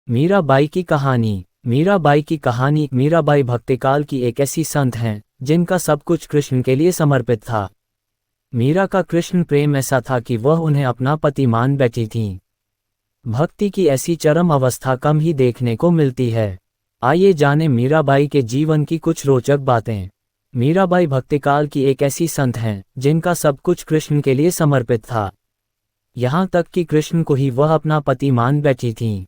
मीराबाई की कहानी। मीराबाई की कहानी। मीराबाई भक्तिकाल की एक ऐसी संत हैं जिनका सब कुछ कृष्ण के लिए समर्पित था। मीरा का कृष्ण प्रेम ऐसा था कि वह उन्हें अपना पति मान बैठी थीं। भक्ति की ऐसी चरम अवस्था कम ही देखने को मिलती है। आइए जानें मीराबाई के जीवन की कुछ रोचक बातें। मीराबाई भक्तिकाल की एक ऐसी संत हैं जिनका सब कुछ कृष्ण के लिए समर्पित था। यहाँ तक कि कृष्ण को ही वह अपना पति मान बैठी थीं।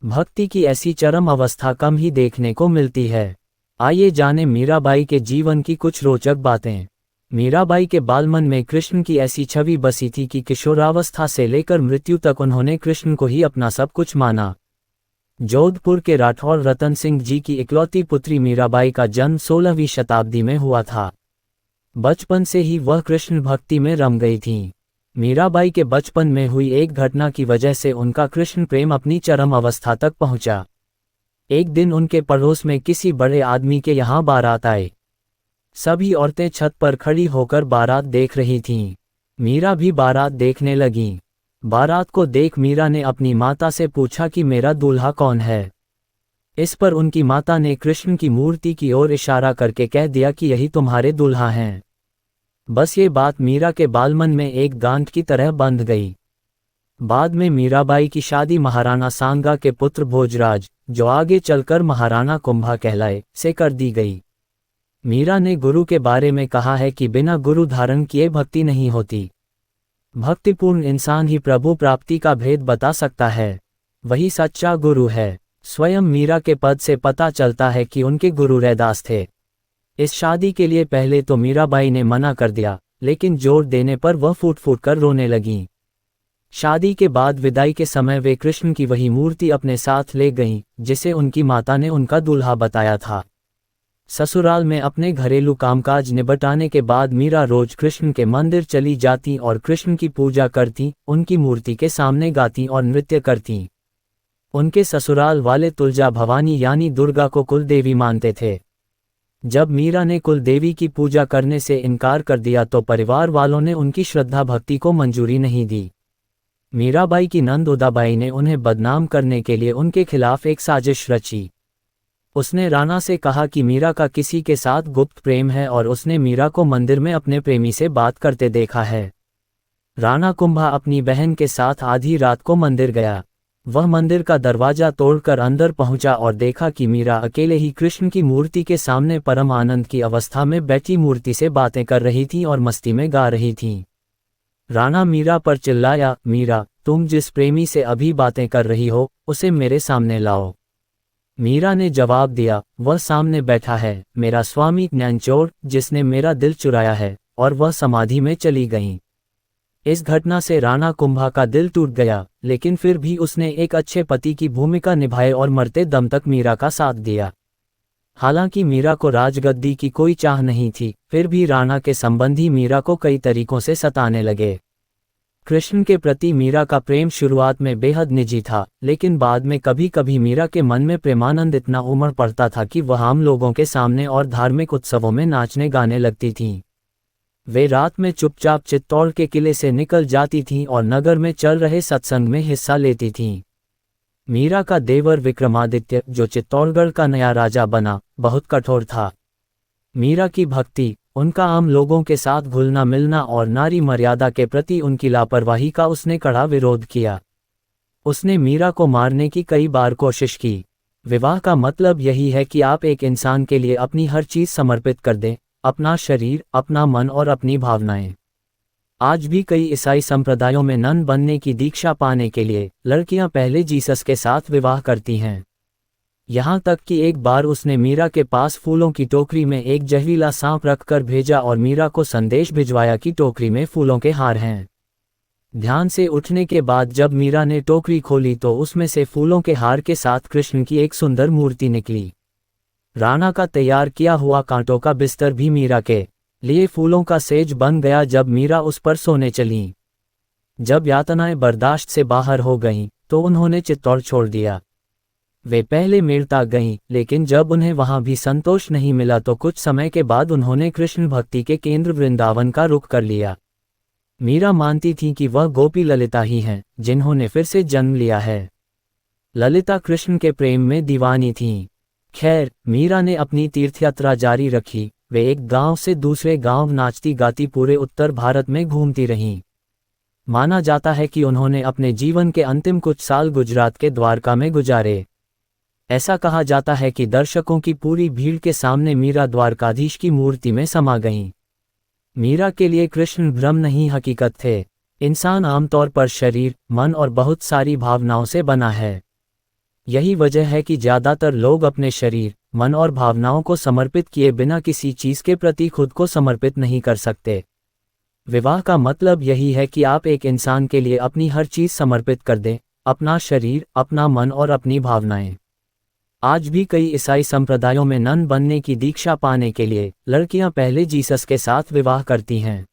भक्ति की ऐसी चरम अवस्था कम ही देखने को मिलती है। आइए जानें मीराबाई के जीवन की कुछ रोचक बातें। मीराबाई के बालमन में कृष्ण की ऐसी छवि बसी थी कि किशोरावस्था से लेकर मृत्यु तक उन्होंने कृष्ण को ही अपना सब कुछ माना। जोधपुर के राठौर रतन सिंह जी की इकलौती पुत्री मीराबाई का जन्म 16वीं शताब्दी में हुआ था। बचपन से ही वह कृष्ण भक्ति में रम गई थीं। मीराबाई के बचपन में हुई एक घटना की वजह से उनका कृष्ण प्रेम अपनी चरम अवस्था तक पहुंचा। एक दिन उनके पड़ोस में किसी बड़े आदमी के यहाँ बारात आए। सभी औरतें छत पर खड़ी होकर बारात देख रही थीं। मीरा भी बारात देखने लगीं। बारात को देख मीरा ने अपनी माता से पूछा कि मेरा दूल्हा कौन है। इस पर उनकी माता ने कृष्ण की मूर्ति की ओर इशारा करके कह दिया कि यही तुम्हारे दूल्हा हैं। बस ये बात मीरा के बालमन में एक गांठ की तरह बंध गई। बाद में मीराबाई की शादी महाराणा सांगा के पुत्र भोजराज, जो आगे चलकर महाराणा कुंभा कहलाए, से कर दी गई। मीरा ने गुरु के बारे में कहा है कि बिना गुरु धारण किए भक्ति नहीं होती। भक्तिपूर्ण इंसान ही प्रभु प्राप्ति का भेद बता सकता है। वही सच्चा गुरु है। स्वयं मीरा के पद से पता चलता है कि उनके गुरु रैदास थे। इस शादी के लिए पहले तो मीराबाई ने मना कर दिया, लेकिन जोर देने पर वह फूट फूट कर रोने लगीं। शादी के बाद विदाई के समय वे कृष्ण की वही मूर्ति अपने साथ ले गईं, जिसे उनकी माता ने उनका दूल्हा बताया था। ससुराल में अपने घरेलू कामकाज निपटाने के बाद मीरा रोज कृष्ण के मंदिर चली जाती और कृष्ण की पूजा करती, उनकी मूर्ति के सामने गाती और नृत्य करती। उनके ससुराल वाले तुलजा भवानी यानी दुर्गा को कुल देवी मानते थे। जब मीरा ने कुल देवी की पूजा करने से इनकार कर दिया तो परिवार वालों ने उनकी श्रद्धा भक्ति को मंजूरी नहीं दी। मीराबाई की नंद उदाबाई ने उन्हें बदनाम करने के लिए उनके खिलाफ एक साजिश रची। उसने राणा से कहा कि मीरा का किसी के साथ गुप्त प्रेम है और उसने मीरा को मंदिर में अपने प्रेमी से बात करते देखा है। राणा कुंभा अपनी बहन के साथ आधी रात को मंदिर गया। वह मंदिर का दरवाजा तोड़कर अंदर पहुंचा और देखा कि मीरा अकेले ही कृष्ण की मूर्ति के सामने परम आनंद की अवस्था में बैठी मूर्ति से बातें कर रही थी और मस्ती में गा रही थी। राणा मीरा पर चिल्लाया, मीरा, तुम जिस प्रेमी से अभी बातें कर रही हो, उसे मेरे सामने लाओ। मीरा ने जवाब दिया, वह सामने बैठा है, मेरा स्वामी ज्ञानचोर, जिसने मेरा दिल चुराया है, और वह समाधि में चली गईं। इस घटना से राणा कुंभा का दिल टूट गया, लेकिन फिर भी उसने एक अच्छे पति की भूमिका निभाई और मरते दम तक मीरा का साथ दिया। हालांकि मीरा को राजगद्दी की कोई चाह नहीं थी, फिर भी राणा के संबंधी मीरा को कई तरीकों से सताने लगे। कृष्ण के प्रति मीरा का प्रेम शुरुआत में बेहद निजी था, लेकिन बाद में कभी कभी मीरा के मन में प्रेमानंद इतना उमड़ पड़ता था कि वह आम लोगों के सामने और धार्मिक उत्सवों में नाचने गाने लगती थीं। वे रात में चुपचाप चित्तौड़ के किले से निकल जाती थीं और नगर में चल रहे सत्संग में हिस्सा लेती थीं। मीरा का देवर विक्रमादित्य, जो चित्तौड़गढ़ का नया राजा बना, बहुत कठोर था। मीरा की भक्ति, उनका आम लोगों के साथ घुलना मिलना और नारी मर्यादा के प्रति उनकी लापरवाही का उसने कड़ा विरोध किया। उसने मीरा को मारने की कई बार कोशिश की। विवाह का मतलब यही है कि आप एक इंसान के लिए अपनी हर चीज समर्पित कर दें, अपना शरीर, अपना मन और अपनी भावनाएं। आज भी कई ईसाई संप्रदायों में नन बनने की दीक्षा पाने के लिए लड़कियां पहले जीसस के साथ विवाह करती हैं। यहाँ तक कि एक बार उसने मीरा के पास फूलों की टोकरी में एक जहरीला सांप रखकर भेजा और मीरा को संदेश भिजवाया कि टोकरी में फूलों के हार हैं। ध्यान से उठने के बाद जब मीरा ने टोकरी खोली तो उसमें से फूलों के हार के साथ कृष्ण की एक सुंदर मूर्ति निकली। राणा का तैयार किया हुआ कांटों का बिस्तर भी मीरा के लिए फूलों का सेज बन गया जब मीरा उस पर सोने चलीं। जब यातनाएं बर्दाश्त से बाहर हो गईं, तो उन्होंने चित्तौड़ छोड़ दिया। वे पहले मेड़ता गईं, लेकिन जब उन्हें वहां भी संतोष नहीं मिला तो कुछ समय के बाद उन्होंने कृष्ण भक्ति के केंद्र वृंदावन का रुख कर लिया। मीरा मानती थीं कि वह गोपी ललिता ही हैं, जिन्होंने फिर से जन्म लिया है। ललिता कृष्ण के प्रेम में दीवानी थीं। खैर, मीरा ने अपनी तीर्थयात्रा जारी रखी। वे एक गांव से दूसरे गांव नाचती गाती पूरे उत्तर भारत में घूमती रहीं। माना जाता है कि उन्होंने अपने जीवन के अंतिम कुछ साल गुजरात के द्वारका में गुजारे। ऐसा कहा जाता है कि दर्शकों की पूरी भीड़ के सामने मीरा द्वारकाधीश की मूर्ति में समा गईं। मीरा के लिए कृष्ण भ्रम नहीं, हकीकत थे। इंसान आमतौर पर शरीर, मन और बहुत सारी भावनाओं से बना है। यही वजह है कि ज़्यादातर लोग अपने शरीर, मन और भावनाओं को समर्पित किए बिना किसी चीज़ के प्रति खुद को समर्पित नहीं कर सकते। विवाह का मतलब यही है कि आप एक इंसान के लिए अपनी हर चीज़ समर्पित कर दें, अपना शरीर, अपना मन और अपनी भावनाएं। आज भी कई ईसाई संप्रदायों में नन बनने की दीक्षा पाने के लिए लड़कियां पहले जीसस के साथ विवाह करती हैं।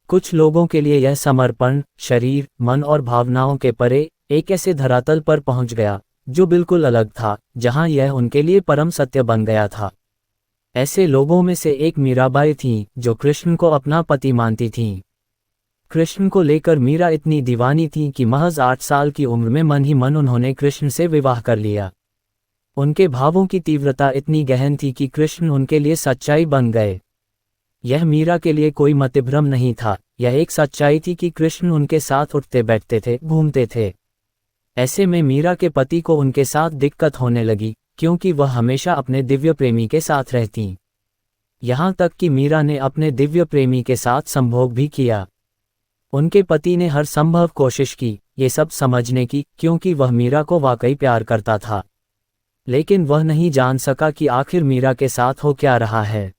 कुछ लोगों के लिए यह समर्पण शरीर, मन और भावनाओं के परे एक ऐसे धरातल पर पहुंच गया जो बिल्कुल अलग था, जहां यह उनके लिए परम सत्य बन गया था। ऐसे लोगों में से एक मीराबाई थीं, जो कृष्ण को अपना पति मानती थीं। कृष्ण को लेकर मीरा इतनी दीवानी थीं कि महज 8 साल की उम्र में मन ही मन उन्होंने कृष्ण से विवाह कर लिया। उनके भावों की तीव्रता इतनी गहन थी कि कृष्ण उनके लिए सच्चाई बन गए। यह मीरा के लिए कोई मतिभ्रम नहीं था, यह एक सच्चाई थी कि कृष्ण उनके साथ उठते बैठते थे, घूमते थे। ऐसे में मीरा के पति को उनके साथ दिक्कत होने लगी, क्योंकि वह हमेशा अपने दिव्य प्रेमी के साथ रहतीं। यहाँ तक कि मीरा ने अपने दिव्य प्रेमी के साथ संभोग भी किया। उनके पति ने हर संभव कोशिश की ये सब समझने की, क्योंकि वह मीरा को वाकई प्यार करता था। लेकिन वह नहीं जान सका कि आखिर मीरा के साथ हो क्या रहा है।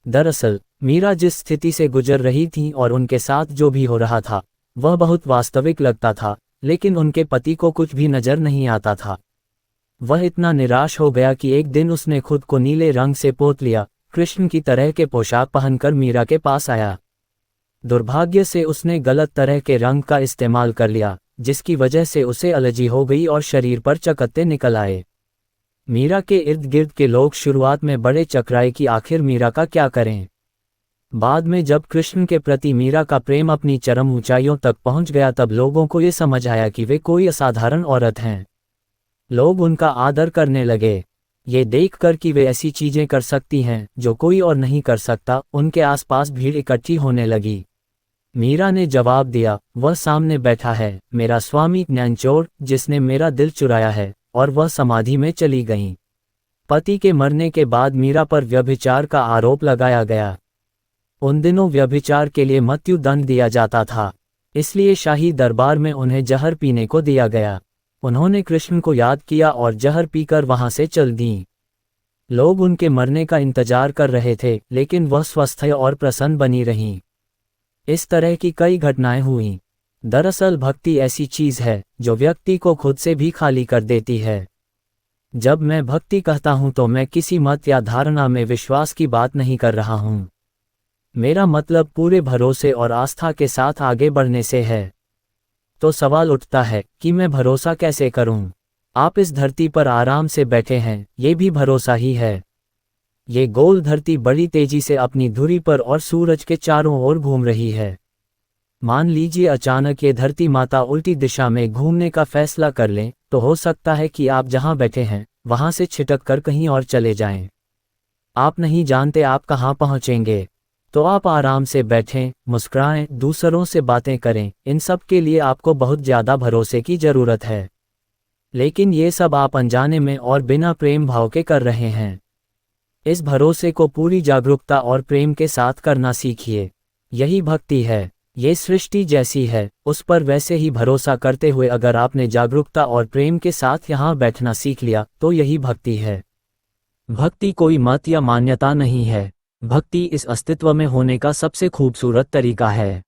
दरअसल, मीरा जिस स्थिति से गुजर रही थी और उनके साथ जो भी हो रहा था, वह बहुत वास्तविक लगता था, लेकिन उनके पति को कुछ भी नजर नहीं आता था। वह इतना निराश हो गया कि एक दिन उसने खुद को नीले रंग से पोत लिया, कृष्ण की तरह के पोशाक पहनकर मीरा के पास आया। दुर्भाग्य से उसने गलत तरह के रंग का इस्तेमाल कर लिया, जिसकी वजह से उसे एलर्जी हो गई और शरीर पर चकत्ते निकल आए। मीरा के इर्द गिर्द के लोग शुरुआत में बड़े चकराए कि आखिर मीरा का क्या करें। बाद में जब कृष्ण के प्रति मीरा का प्रेम अपनी चरम ऊंचाइयों तक पहुंच गया, तब लोगों को ये समझ आया कि वे कोई असाधारण औरत हैं। लोग उनका आदर करने लगे। ये देखकर कि वे ऐसी चीजें कर सकती हैं जो कोई और नहीं कर सकता, उनके आसपास भीड़ इकट्ठी होने लगी। मीरा ने जवाब दिया, वह सामने बैठा है, मेरा स्वामी ज्ञानचोर, जिसने मेरा दिल चुराया है, और वह समाधि में चली गईं। पति के मरने के बाद मीरा पर व्यभिचार का आरोप लगाया गया। उन दिनों व्यभिचार के लिए मृत्यु दंड दिया जाता था, इसलिए शाही दरबार में उन्हें जहर पीने को दिया गया। उन्होंने कृष्ण को याद किया और जहर पीकर वहां से चल दीं। लोग उनके मरने का इंतजार कर रहे थे, लेकिन वह स्वस्थ और प्रसन्न बनी रहीं। इस तरह की कई घटनाएं हुईं। दरअसल भक्ति ऐसी चीज है जो व्यक्ति को खुद से भी खाली कर देती है। जब मैं भक्ति कहता हूं तो मैं किसी मत या धारणा में विश्वास की बात नहीं कर रहा हूं। मेरा मतलब पूरे भरोसे और आस्था के साथ आगे बढ़ने से है। तो सवाल उठता है कि मैं भरोसा कैसे करूं? आप इस धरती पर आराम से बैठे हैं, ये भी भरोसा ही है। ये गोल धरती बड़ी तेजी से अपनी धुरी पर और सूरज के चारों ओर घूम रही है। मान लीजिए अचानक ये धरती माता उल्टी दिशा में घूमने का फैसला कर लें, तो हो सकता है कि आप जहां बैठे हैं वहां से छिटक कर कहीं और चले जाएं। आप नहीं जानते आप कहां पहुंचेंगे। तो आप आराम से बैठें, मुस्कुराएं, दूसरों से बातें करें। इन सब के लिए आपको बहुत ज़्यादा भरोसे की ज़रूरत है। लेकिन ये सब आप अनजाने में और बिना प्रेम भाव के कर रहे हैं। इस भरोसे को पूरी जागरूकता और प्रेम के साथ करना सीखिए। यही भक्ति है। ये सृष्टि जैसी है, उस पर वैसे ही भरोसा करते हुए अगर आपने जागरूकता और प्रेम के साथ यहाँ बैठना सीख लिया, तो यही भक्ति है। भक्ति कोई मत या मान्यता नहीं है। भक्ति इस अस्तित्व में होने का सबसे खूबसूरत तरीका है।